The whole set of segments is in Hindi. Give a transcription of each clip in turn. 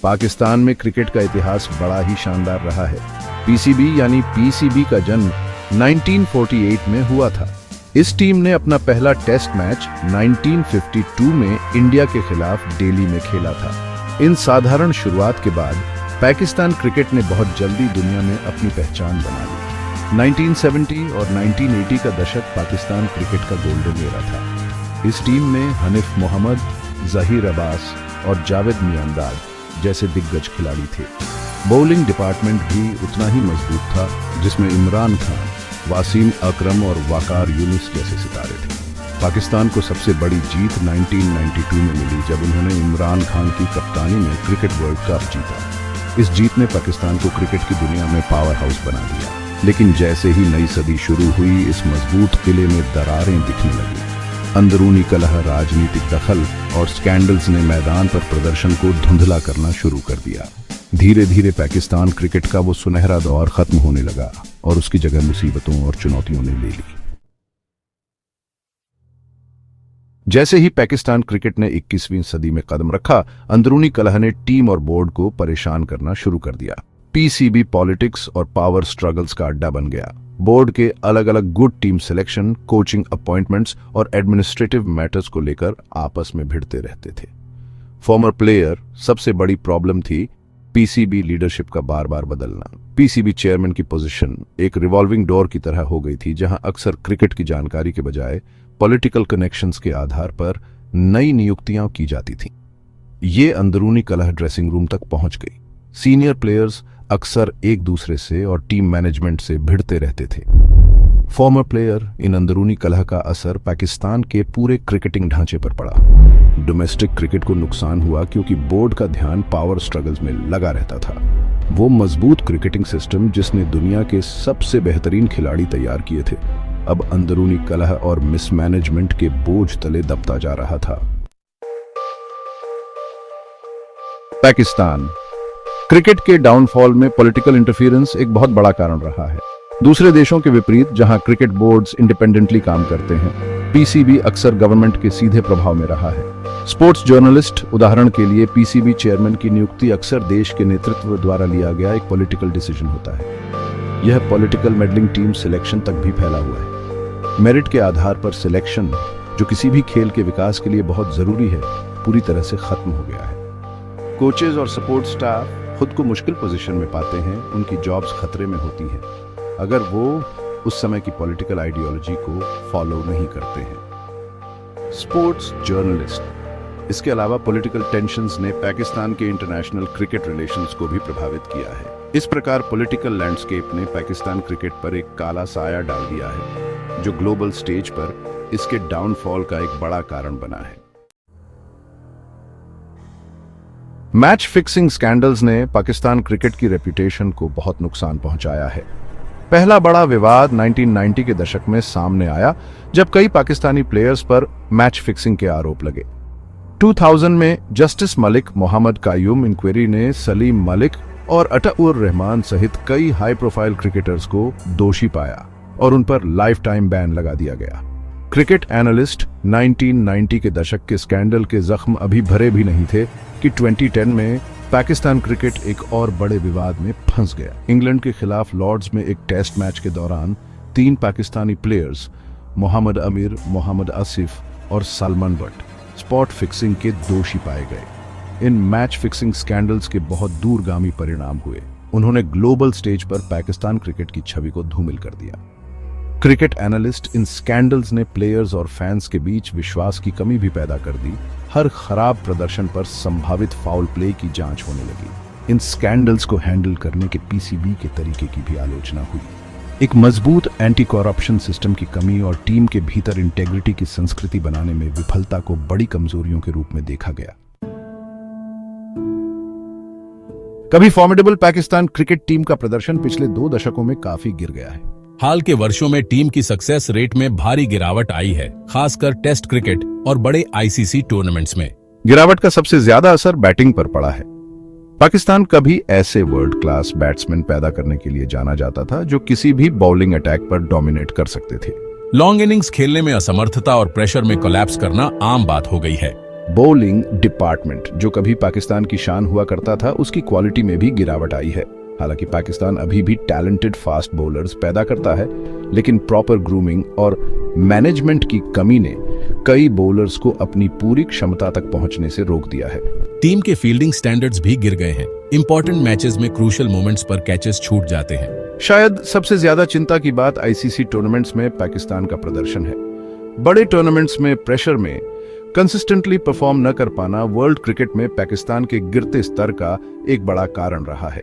पाकिस्तान में क्रिकेट का इतिहास बड़ा ही शानदार रहा है। पीसीबी यानी पीसीबी का जन्म 1948 में हुआ था। इस टीम ने अपना पहला टेस्ट मैच 1952 में इंडिया के खिलाफ दिल्ली में खेला था। इन साधारण शुरुआत के बाद पाकिस्तान क्रिकेट ने बहुत जल्दी दुनिया में अपनी पहचान बना ली। 1970 और 1980 का दशक पाकिस्तान क्रिकेट का गोल्डन एरा था। इस टीम में हनीफ मोहम्मद, जहीर अब्बास और जावेद मियांदाद जैसे दिग्गज खिलाड़ी थे। बॉलिंग डिपार्टमेंट भी उतना ही मजबूत था, जिसमें इमरान खान, वासीम अकरम और वकार यूनुस जैसे सितारे थे। पाकिस्तान को सबसे बड़ी जीत 1992 में मिली, जब उन्होंने इमरान खान की कप्तानी में क्रिकेट वर्ल्ड कप जीता। इस जीत ने पाकिस्तान को क्रिकेट की दुनिया में पावर हाउस बना दिया। लेकिन जैसे ही नई सदी शुरू हुई, इस मजबूत किले में दरारें दिखने लगी। अंदरूनी कलह, राजनीतिक दखल और स्कैंडल्स ने मैदान पर प्रदर्शन को धुंधला करना शुरू कर दिया। धीरे धीरे पाकिस्तान क्रिकेट का वो सुनहरा दौर खत्म होने लगा और उसकी जगह मुसीबतों और चुनौतियों ने ले ली। जैसे ही पाकिस्तान क्रिकेट ने 21वीं सदी में कदम रखा, अंदरूनी कलह ने टीम और बोर्ड को परेशान करना शुरू कर दिया। पीसीबी पॉलिटिक्स और पावर स्ट्रगल्स का अड्डा बन गया। बोर्ड के अलग अलग good team selection, coaching appointments और एडमिनिस्ट्रेटिव मैटर्स को लेकर आपस में भिड़ते रहते थे। फॉर्मर प्लेयर सबसे बड़ी प्रॉब्लम थी पीसीबी लीडरशिप का बार बार बदलना। पीसीबी चेयरमैन की पोजीशन एक रिवॉल्विंग डोर की तरह हो गई थी, जहां अक्सर क्रिकेट की जानकारी के बजाय पॉलिटिकल कनेक्शंस के आधार पर नई नियुक्तियां की जाती थीं। ये अंदरूनी कलह ड्रेसिंग रूम तक पहुंच गई। सीनियर प्लेयर्स अक्सर एक दूसरे से और टीम मैनेजमेंट से भिड़ते रहते थे। फॉर्मर प्लेयर इन अंदरूनी कलह का असर पाकिस्तान के पूरे क्रिकेटिंग ढांचे पर पड़ा। डोमेस्टिक क्रिकेट को नुकसान हुआ क्योंकि बोर्ड का ध्यान पावर स्ट्रगल्स में लगा रहता था। वो मजबूत क्रिकेटिंग सिस्टम जिसने दुनिया के सबसे बेहतरीन खिलाड़ी तैयार किए थे, अब अंदरूनी कलह और मिसमैनेजमेंट के बोझ तले दबता जा रहा था। पाकिस्तान क्रिकेट के डाउनफॉल में पॉलिटिकल इंटरफेरेंस एक बहुत बड़ा कारण रहा है। दूसरे देशों के विपरीत, जहां क्रिकेट बोर्ड्स इंडिपेंडेंटली काम करते हैं, पीसीबी अक्सर गवर्नमेंट के सीधे प्रभाव में रहा है। स्पोर्ट्स जर्नलिस्ट, उदाहरण के लिए, पीसीबी चेयरमैन की नियुक्ति अक्सर देश के नेतृत्व द्वारा लिया गया एक पॉलिटिकल डिसीजन होता है। यह पॉलिटिकल मेडलिंग टीम सिलेक्शन तक भी फैला हुआ है। मेरिट के आधार पर सिलेक्शन, जो किसी भी खेल के विकास के लिए बहुत जरूरी है, पूरी तरह से खत्म हो गया है। कोचेज और सपोर्ट स्टाफ खुद को मुश्किल पोजीशन में पाते हैं, उनकी जॉब्स खतरे में होती हैं अगर वो उस समय की पॉलिटिकल आइडियोलॉजी को फॉलो नहीं करते हैं। स्पोर्ट्स जर्नलिस्ट, इसके अलावा पॉलिटिकल टेंशंस ने पाकिस्तान के इंटरनेशनल क्रिकेट रिलेशंस को भी प्रभावित किया है। इस प्रकार पॉलिटिकल लैंडस्केप ने पाकिस्तान क्रिकेट पर एक काला साया डाल दिया है, जो ग्लोबल स्टेज पर इसके डाउनफॉल का एक बड़ा कारण बना है। मैच फिक्सिंग स्कैंडल्स ने पाकिस्तान क्रिकेट की रेपुटेशन को बहुत नुकसान पहुंचाया है। पहला बड़ा विवाद 1990 के दशक में सामने आया, जब कई पाकिस्तानी प्लेयर्स पर मैच फिक्सिंग के आरोप लगे। 2000 में जस्टिस मलिक मोहम्मद कायूम इंक्वायरी ने सलीम मलिक और अताउर रहमान सहित कई हाई प्रोफाइल क्रिकेटर्स को दोषी पाया और उन पर लाइफ टाइम बैन लगा दिया गया। क्रिकेट एनालिस्ट 1990 के दशक के स्कैंडल के जख्म अभी भरे भी नहीं थे कि 2010 में पाकिस्तान क्रिकेट एक और बड़े विवाद में फंस गया। इंग्लैंड के खिलाफ लॉर्ड्स में एक टेस्ट मैच के दौरान 3 पाकिस्तानी प्लेयर्स, मोहम्मद अमीर, मोहम्मद आसिफ और सलमान बट, स्पॉट फिक्सिंग के दोषी पाए गए। इन मैच फिक्सिंग स्कैंडल्स के बहुत दूरगामी परिणाम हुए। उन्होंने ग्लोबल स्टेज पर पाकिस्तान क्रिकेट की छवि को धूमिल कर दिया। क्रिकेट एनालिस्ट, इन स्कैंडल्स ने प्लेयर्स और फैंस के बीच विश्वास की कमी भी पैदा कर दी। हर खराब प्रदर्शन पर संभावित फाउल प्ले की जांच होने लगी। इन स्कैंडल्स को हैंडल करने के पीसीबी के तरीके की भी आलोचना हुई। एक मजबूत एंटी करप्शन सिस्टम की कमी और टीम के भीतर इंटेग्रिटी की संस्कृति बनाने में विफलता को बड़ी कमजोरियों के रूप में देखा गया। कभी फॉर्मिडेबल पाकिस्तान क्रिकेट टीम का प्रदर्शन पिछले 2 दशकों में काफी गिर गया है। हाल के वर्षों में टीम की सक्सेस रेट में भारी गिरावट आई है, खासकर टेस्ट क्रिकेट और बड़े आईसीसी टूर्नामेंट्स में। गिरावट का सबसे ज्यादा असर बैटिंग पर पड़ा है। पाकिस्तान कभी ऐसे वर्ल्ड क्लास बैट्समैन पैदा करने के लिए जाना जाता था जो किसी भी बॉलिंग अटैक पर डोमिनेट कर सकते थे। लॉन्ग इनिंग्स खेलने में असमर्थता और प्रेशर में कोलैप्स करना आम बात हो गई है। बॉलिंग डिपार्टमेंट, जो कभी पाकिस्तान की शान हुआ करता था, उसकी क्वालिटी में भी गिरावट आई है। हालांकि पाकिस्तान अभी भी टैलेंटेड फास्ट बॉलर्स पैदा करता है, लेकिन प्रॉपर ग्रूमिंग और मैनेजमेंट की कमी ने कई बॉलर्स को अपनी पूरी क्षमता तक पहुंचने से रोक दिया है। टीम के फील्डिंग स्टैंडर्ड्स भी गिर गए हैं। इंपॉर्टेंट मैचेस में क्रूशियल मोमेंट्स पर कैचेस छूट जाते हैं। शायद सबसे ज्यादा चिंता की बात आईसीसी टूर्नामेंट्स में पाकिस्तान का प्रदर्शन है। बड़े टूर्नामेंट्स में प्रेशर में कंसिस्टेंटली परफॉर्म न कर पाना वर्ल्ड क्रिकेट में पाकिस्तान के गिरते स्तर का एक बड़ा कारण रहा है।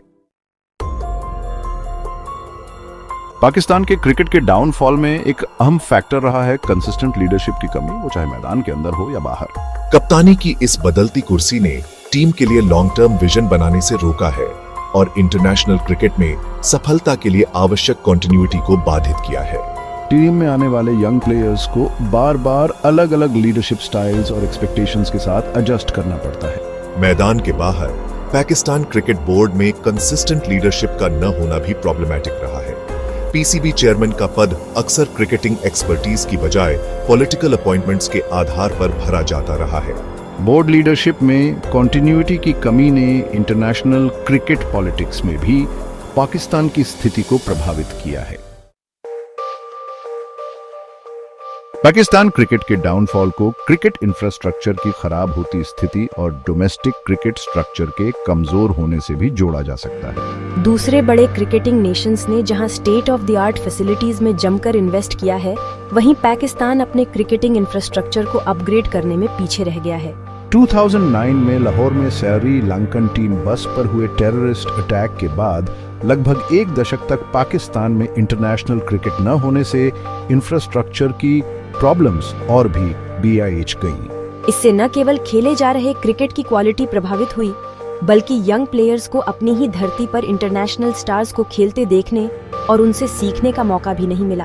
पाकिस्तान के क्रिकेट के डाउनफॉल में एक अहम फैक्टर रहा है कंसिस्टेंट लीडरशिप की कमी, वो चाहे मैदान के अंदर हो या बाहर। कप्तानी की इस बदलती कुर्सी ने टीम के लिए लॉन्ग टर्म विजन बनाने से रोका है और इंटरनेशनल क्रिकेट में सफलता के लिए आवश्यक कंटिन्यूटी को बाधित किया है। टीम में आने वाले यंग प्लेयर्स को बार बार अलग अलग लीडरशिप स्टाइल्स और एक्सपेक्टेशंस के साथ एडजस्ट करना पड़ता है। मैदान के बाहर पाकिस्तान क्रिकेट बोर्ड में कंसिस्टेंट लीडरशिप का न होना भी प्रॉब्लमैटिक रहा है। पीसीबी चेयरमैन का पद अक्सर क्रिकेटिंग एक्सपर्टीज की बजाय पॉलिटिकल अपॉइंटमेंट्स के आधार पर भरा जाता रहा है। बोर्ड लीडरशिप में कंटिन्यूटी की कमी ने इंटरनेशनल क्रिकेट पॉलिटिक्स में भी पाकिस्तान की स्थिति को प्रभावित किया है। पाकिस्तान क्रिकेट के डाउनफॉल को क्रिकेट इंफ्रास्ट्रक्चर की खराब होती स्थिति और डोमेस्टिक क्रिकेट स्ट्रक्चर के कमजोर होने से भी जोड़ा जा सकता है। दूसरे बड़े क्रिकेटिंग नेशंस ने जहां state of the art facilities में जमकर इन्वेस्ट किया है, वहीं पाकिस्तान अपने क्रिकेटिंग इंफ्रास्ट्रक्चर को अपग्रेड करने में पीछे रह गया है। 2009 में लाहौर में श्रीलंकन टीम बस पर हुए टेररिस्ट अटैक के बाद लगभग एक दशक तक पाकिस्तान में इंटरनेशनल क्रिकेट न होने से इंफ्रास्ट्रक्चर की प्रॉब्लम्स और भी BIH गई। इससे न केवल खेले जा रहे क्रिकेट की क्वालिटी प्रभावित हुई, बल्कि यंग प्लेयर्स को अपनी ही धरती पर इंटरनेशनल स्टार्स को खेलते देखने और उनसे सीखने का मौका भी नहीं मिला।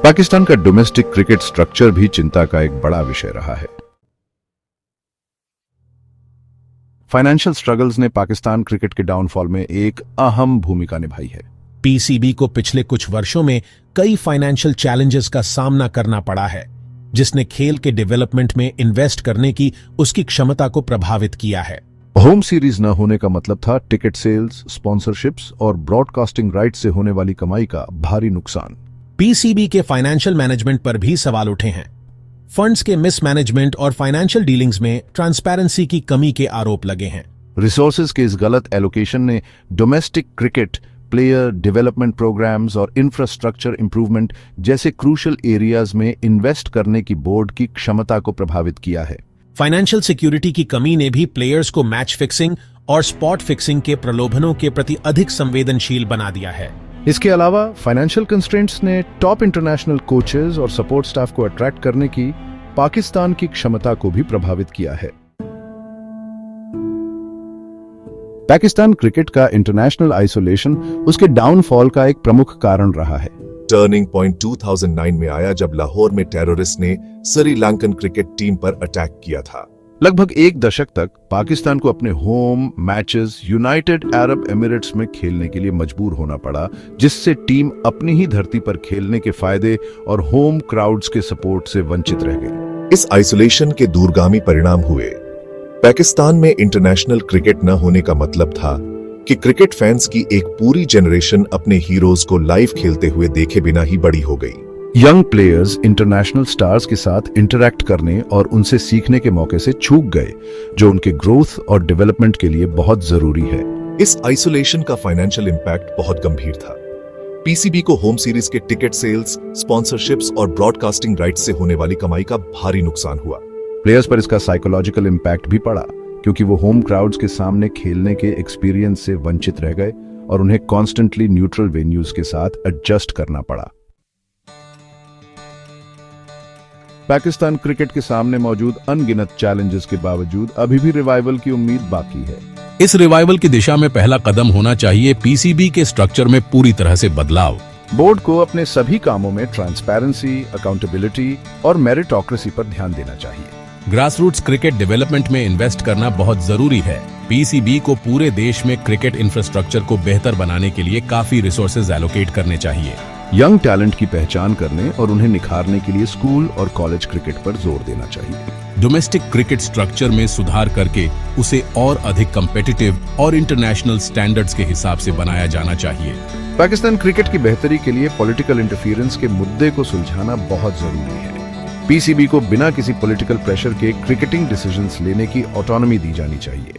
पाकिस्तान का डोमेस्टिक क्रिकेट स्ट्रक्चर भी चिंता का एक बड़ा विषय रहा है। फाइनेंशियल स्ट्रगल्स ने पाकिस्तान क्रिकेट के डाउनफॉल में एक अहम भूमिका निभाई है। पीसीबी को पिछले कुछ वर्षों में कई फाइनेंशियल चैलेंजेस का सामना करना पड़ा है, जिसने खेल के डेवलपमेंट में इन्वेस्ट करने की उसकी क्षमता को प्रभावित किया है। होम सीरीज न होने का मतलब था टिकट सेल्स, स्पॉन्सरशिप्स और ब्रॉडकास्टिंग राइट से होने वाली कमाई का भारी नुकसान। पीसीबी के फाइनेंशियल मैनेजमेंट पर भी सवाल उठे हैं। फंड्स के मिसमैनेजमेंट और फाइनेंशियल डीलिंग्स में ट्रांसपेरेंसी की कमी के आरोप लगे हैं। रिसोर्सेज के इस गलत एलोकेशन ने domestic cricket player development programmes और इंफ्रास्ट्रक्चर इंप्रूवमेंट जैसे क्रूशियल एरियाज में इन्वेस्ट करने की बोर्ड की क्षमता को प्रभावित किया है। फाइनेंशियल सिक्योरिटी की कमी ने भी प्लेयर्स को मैच फिक्सिंग और स्पॉट फिक्सिंग के प्रलोभनों के प्रति अधिक संवेदनशील बना दिया है। इसके अलावा फाइनेंशियल कंस्ट्रेंट्स ने टॉप इंटरनेशनल कोचेस और सपोर्ट स्टाफ को अट्रैक्ट करने की पाकिस्तान की क्षमता को भी प्रभावित किया है। पाकिस्तान क्रिकेट का इंटरनेशनल आइसोलेशन उसके डाउनफॉल का एक प्रमुख कारण रहा है। टर्निंग पॉइंट 2009 में आया जब लाहौर में टेररिस्ट ने श्रीलंकन क्रिकेट टीम पर अटैक किया था। लगभग एक दशक तक पाकिस्तान को अपने home matches United Arab Emirates में खेलने के लिए मजबूर होना पड़ा, जिससे टीम अपनी ही धरती पर खेलने के फायदे और होम क्राउड्स के सपोर्ट से वंचित रह गई। इस आइसोलेशन के दूरगामी परिणाम हुए। पाकिस्तान में इंटरनेशनल क्रिकेट न होने का मतलब था कि क्रिकेट फैंस की एक पूरी जनरेशन अपने हीरोज को लाइव खेलते हुए देखे बिना ही बड़ी हो गई। यंग प्लेयर्स इंटरनेशनल स्टार्स के साथ इंटरैक्ट करने और उनसे सीखने के मौके से चूक गए, जो उनके ग्रोथ और डेवलपमेंट के लिए बहुत जरूरी है। इस आइसोलेशन का फाइनेंशियल इंपैक्ट बहुत गंभीर था। पीसीबी को होम सीरीज के टिकट सेल्स, स्पॉन्सरशिप्स और ब्रॉडकास्टिंग राइट्स से होने वाली कमाई का भारी नुकसान हुआ। प्लेयर्स पर इसका साइकोलॉजिकल इंपैक्ट भी पड़ा, क्योंकि वो होम क्राउड्स के सामने खेलने के एक्सपीरियंस से वंचित रह गए और उन्हें कॉन्स्टेंटली न्यूट्रल वेन्यूज के साथ एडजस्ट करना पड़ा। पाकिस्तान क्रिकेट के सामने मौजूद अनगिनत चैलेंजेस के बावजूद अभी भी रिवाइवल की उम्मीद बाकी है। इस रिवाइवल की दिशा में पहला कदम होना चाहिए पीसीबी के स्ट्रक्चर में पूरी तरह से बदलाव। बोर्ड को अपने सभी कामों में ट्रांसपेरेंसी, अकाउंटेबिलिटी और मेरिटोक्रेसी पर ध्यान देना चाहिए। ग्रासरूट्स क्रिकेट डेवलपमेंट में इन्वेस्ट करना बहुत जरूरी है। पीसीबी को पूरे देश में क्रिकेट इंफ्रास्ट्रक्चर को बेहतर बनाने के लिए काफी रिसोर्सेज एलोकेट करने चाहिए। यंग टैलेंट की पहचान करने और उन्हें निखारने के लिए स्कूल और कॉलेज क्रिकेट पर जोर देना चाहिए। डोमेस्टिक क्रिकेट स्ट्रक्चर में सुधार करके उसे और अधिक कंपेटिटिव और इंटरनेशनल स्टैंडर्ड्स के हिसाब से बनाया जाना चाहिए। पाकिस्तान क्रिकेट की बेहतरी के लिए पॉलिटिकल इंटरफेरेंस के मुद्दे को सुलझाना बहुत जरूरी है। पीसीबी को बिना किसी पॉलिटिकल प्रेशर के क्रिकेटिंग डिसीजंस लेने की ऑटोनॉमी दी जानी चाहिए।